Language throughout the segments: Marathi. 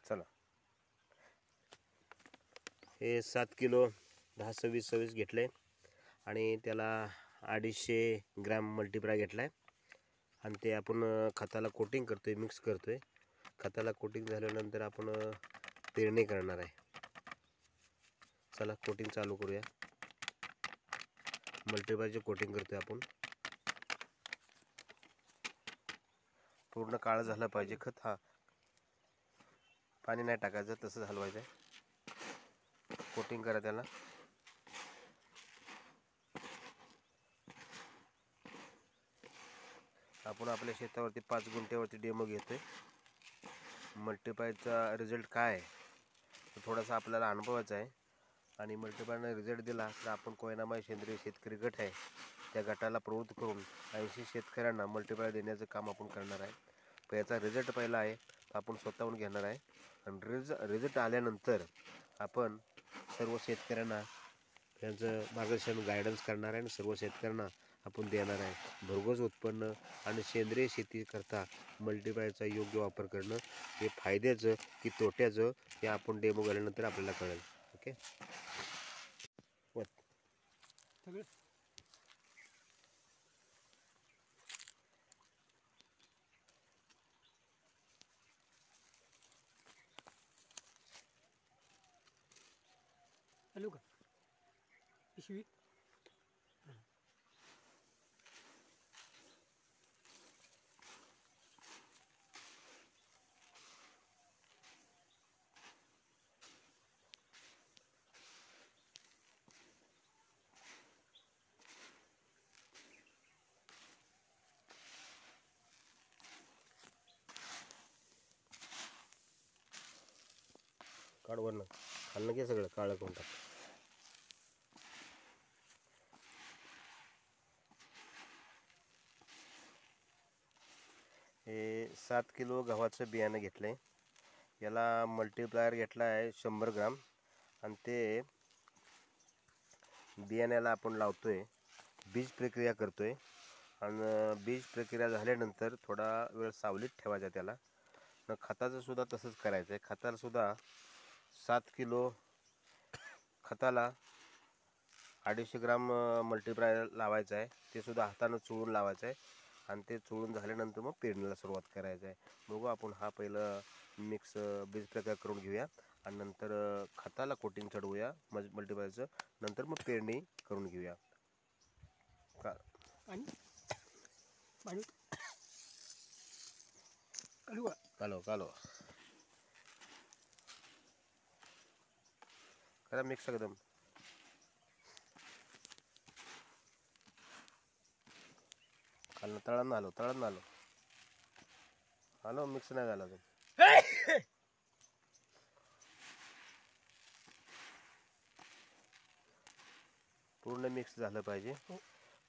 चला, हे 7 किलो 10-26 घेतले आणि त्याला 250 ग्रॅम मल्टीप्लाय घेतला आहे आणि ते आपण खताला कोटिंग करतोय, मिक्स करतोय. खताला कोटिंग झाल्यानंतर आपण पेरणी करणार आहे. चला कोटिंग चालू करूया. मल्टीप्लायचे कोटिंग करतोय आपण. पूर्ण काळं झालं पाहिजे खत. हा, पाणी नाही टाकायचं, तसंच हलवायचं आहे. कोटिंग करा त्याला. आपण आपल्या शेतावरती 5 गुंठ्यावरती डेमो घेतोय. मल्टीप्लायचा रिझल्ट काय आहे तो थोडासा आपल्याला अनुभवायचा आहे. आणि मल्टीप्लायने रिझल्ट दिला तर आपण कोयनामाई सेंद्रिय शेतकरी गट आहे, त्या गटाला प्रवृत्त करून 80 शेतकऱ्यांना मल्टीप्लाय देण्याचं काम आपण करणार आहे. पण याचा रिझल्ट पहिला आहे, आपण स्वतःहून घेणार आहे. आणि रिझल्ट आल्यानंतर आपण सर्व शेतकऱ्यांना त्यांचं मार्गदर्शन गायडन्स करणार आहे आणि सर्व शेतकऱ्यांना आपण देणार आहे. भरघोस उत्पन्न आणि सेंद्रिय शेती करता मल्टीप्लायचा योग्य वापर करणं हे फायद्याचं की तोट्याचं हे आपण डेमो झाल्यानंतर आपल्याला कळेल. ओके. सगळं हॅलो का पिशवी काढ वरनं, खाल्लं की सगळं काळं करून टाक. हे 7 किलो गव्हाचं बियाणं घेतलंय. याला मल्टीप्लायर घेतला आहे 100 ग्राम आणि ते बियाण्याला आपण लावतोय. बीज प्रक्रिया करतोय आणि बीज प्रक्रिया झाल्यानंतर थोडा वेळ सावलीत ठेवायचा त्याला. न खताचं सुद्धा तसंच करायचं आहे. खताला सुद्धा 7 किलो खताला 250 ग्राम मल्टीप्लायर लावायचं आहे. ते सुद्धा हातानं चोळून लावायचं आहे आणि ते चोळून झाल्यानंतर मग पेरणीला सुरुवात करायचं आहे. बघू आपण हा पहिलं मिक्स बीज प्रक्रिया करून घेऊया आणि नंतर खताला कोटिंग चढवूया मल्टीप्लायरचं. नंतर मग पेरणी करून घेऊया. का कालो करा मिक्स एकदम. खाल्लं तळानं आलो मिक्स नाही झाला अजून. पूर्ण मिक्स झालं पाहिजे.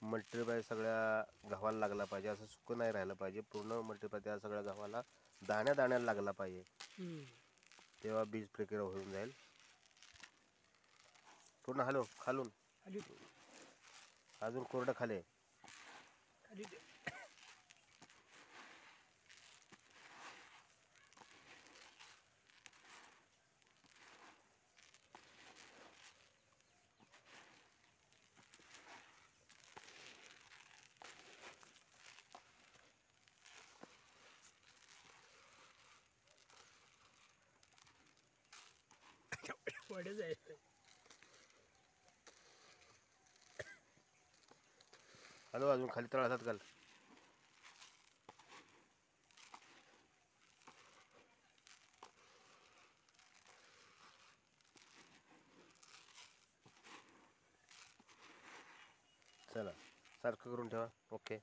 मल्टीप्लाय सगळ्या गव्हाला लागला पाहिजे, असं सुकं नाही राहिलं पाहिजे. पूर्ण मल्टीप्लाय त्या सगळ्या गव्हाला दाण्याला लागला पाहिजे, तेव्हा बीज प्रक्रिया होऊन जाईल. पूर्ण हलव खालून, अजून कोरडं खाले. हॅलो, अजून खाली तळ हातात घाल. चला, सारखं करून ठेवा. ओके.